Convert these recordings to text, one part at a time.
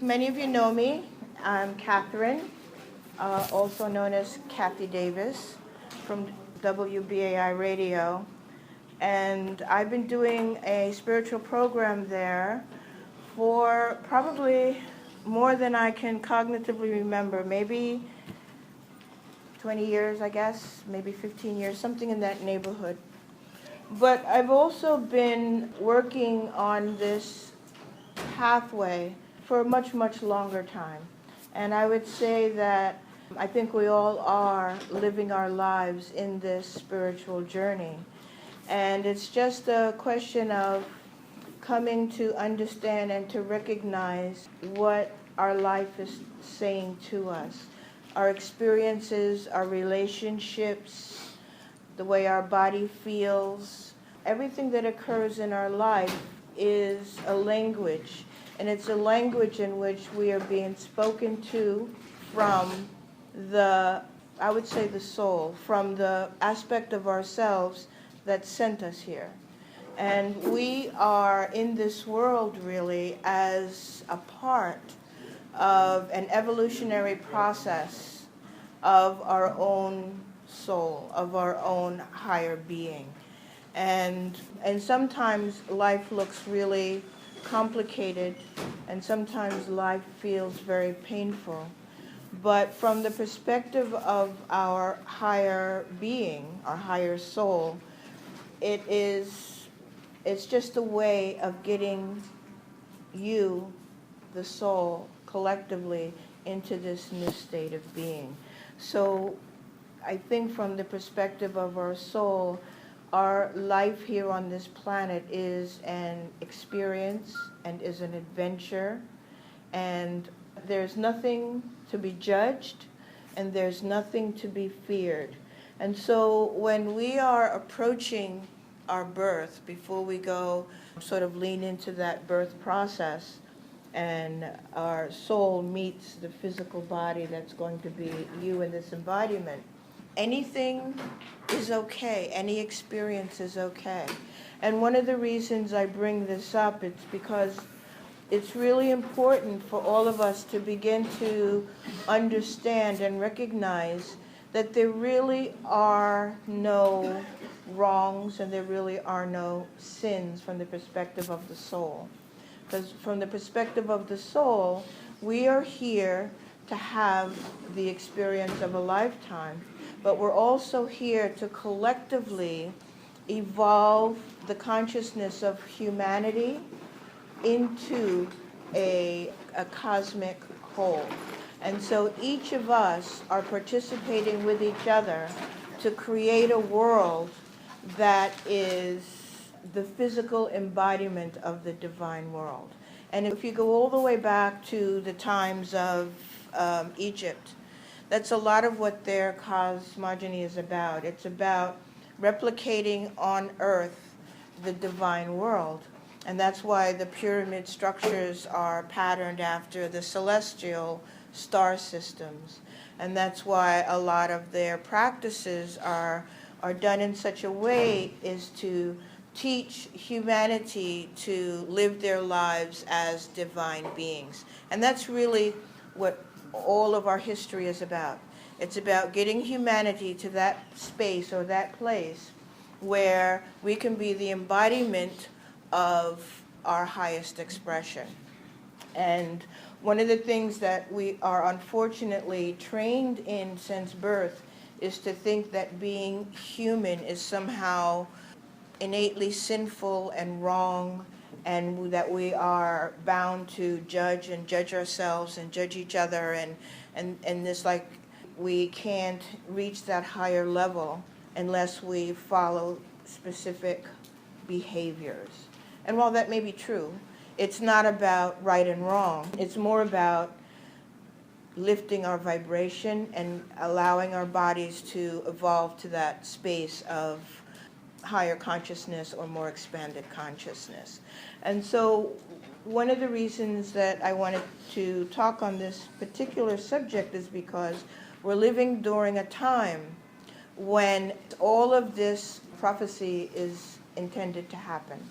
Many of you know me. I'm Kathryn, also known as Kathy Davis from WBAI Radio. And I've been doing a spiritual program there for probably more than I can cognitively remember, maybe 20 years, I guess, maybe 15 years, something in that neighborhood. But I've also been working on this pathway for a much, much longer time. And I would say that I think we all are living our lives in this spiritual journey. And it's just a question of coming to understand and to recognize what our life is saying to us. Our experiences, our relationships, the way our body feels, everything that occurs in our life is a language. And it's a language in which we are being spoken to from I would say the soul, from the aspect of ourselves that sent us here. And we are in this world really as a part of an evolutionary process of our own soul, of our own higher being. And sometimes life looks really complicated, and sometimes life feels very painful. But from the perspective of our higher being, our higher soul, it's just a way of getting you, the soul, collectively into this new state of being. So I think from the perspective of our soul, our life here on this planet is an experience and is an adventure, and there's nothing to be judged and there's nothing to be feared. And so when we are approaching our birth, before we go sort of lean into that birth process and our soul meets the physical body that's going to be you in this embodiment, anything is okay. Any experience is okay. And one of the reasons I bring this up, it's because it's really important for all of us to begin to understand and recognize that there really are no wrongs and there really are no sins from the perspective of the soul. Because from the perspective of the soul, we are here to have the experience of a lifetime, but we're also here to collectively evolve the consciousness of humanity into a cosmic whole. And so each of us are participating with each other to create a world that is the physical embodiment of the divine world. And if you go all the way back to the times of Egypt, that's a lot of what their cosmogony is about. It's about replicating on earth the divine world. And that's why the pyramid structures are patterned after the celestial star systems. And that's why a lot of their practices are done in such a way is to teach humanity to live their lives as divine beings. And that's really what all of our history is about. It's about getting humanity to that space or that place where we can be the embodiment of our highest expression. And one of the things that we are unfortunately trained in since birth is to think that being human is somehow innately sinful and wrong, and that we are bound to judge ourselves and judge each other, and this, like, we can't reach that higher level unless we follow specific behaviors. And while that may be true, it's not about right and wrong. It's more about lifting our vibration and allowing our bodies to evolve to that space of higher consciousness or more expanded consciousness. And so one of the reasons that I wanted to talk on this particular subject is because we're living during a time when all of this prophecy is intended to happen.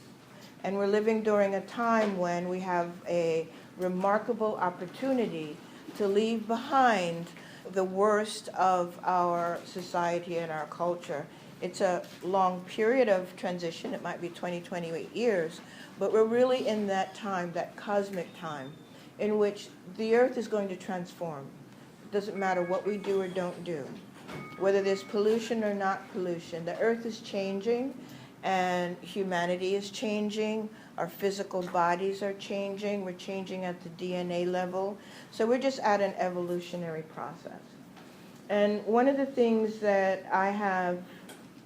And we're living during a time when we have a remarkable opportunity to leave behind the worst of our society and our culture. It's a long period of transition. It might be 20, 28 years, but we're really in that time, that cosmic time, in which the earth is going to transform. It doesn't matter what we do or don't do, whether there's pollution or not pollution. The earth is changing, and humanity is changing. Our physical bodies are changing. We're changing at the DNA level. So we're just at an evolutionary process. And one of the things that I have,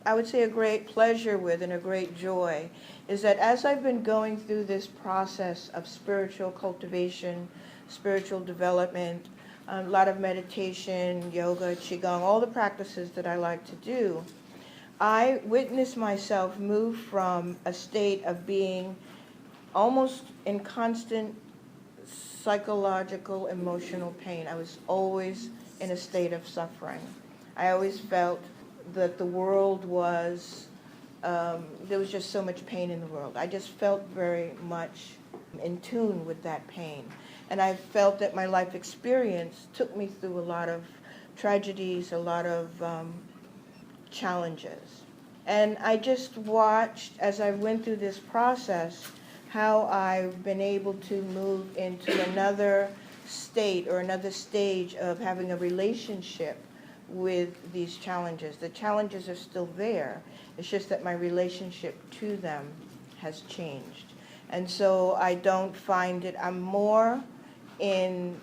I would say, a great pleasure with and a great joy is that as I've been going through this process of spiritual cultivation, spiritual development, a lot of meditation, yoga, qigong, all the practices that I like to do, I witnessed myself move from a state of being almost in constant psychological, emotional pain. I was always in a state of suffering. I always felt that the world was, there was just so much pain in the world. I just felt very much in tune with that pain. And I felt that my life experience took me through a lot of tragedies, a lot of challenges. And I just watched, as I went through this process, how I've been able to move into another state or another stage of having a relationship with these challenges. The challenges are still there. It's just that my relationship to them has changed. And so I don't find it, I'm more in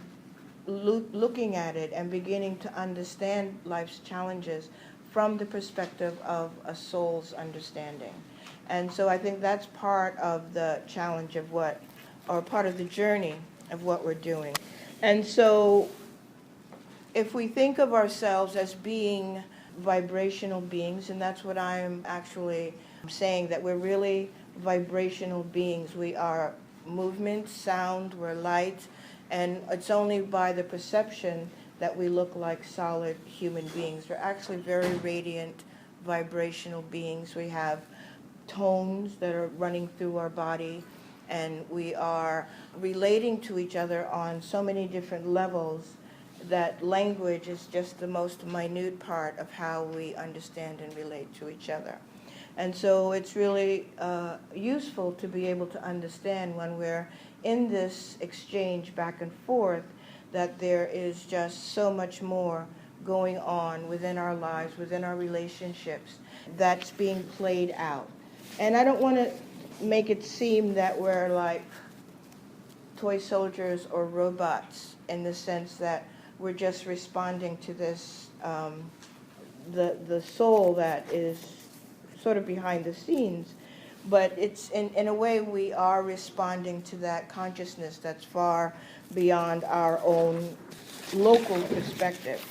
looking at it and beginning to understand life's challenges from the perspective of a soul's understanding. And so I think that's part of the challenge of what, or part of the journey of what we're doing. And so if we think of ourselves as being vibrational beings, and that's what I'm actually saying, that we're really vibrational beings. We are movement, sound, we're light, and it's only by the perception that we look like solid human beings. We're actually very radiant, vibrational beings. We have tones that are running through our body, and we are relating to each other on so many different levels that language is just the most minute part of how we understand and relate to each other. And so it's really useful to be able to understand when we're in this exchange back and forth that there is just so much more going on within our lives, within our relationships, that's being played out. And I don't want to make it seem that we're like toy soldiers or robots in the sense that we're just responding to this, the soul that is sort of behind the scenes. But it's, in a way, we are responding to that consciousness that's far beyond our own local perspective.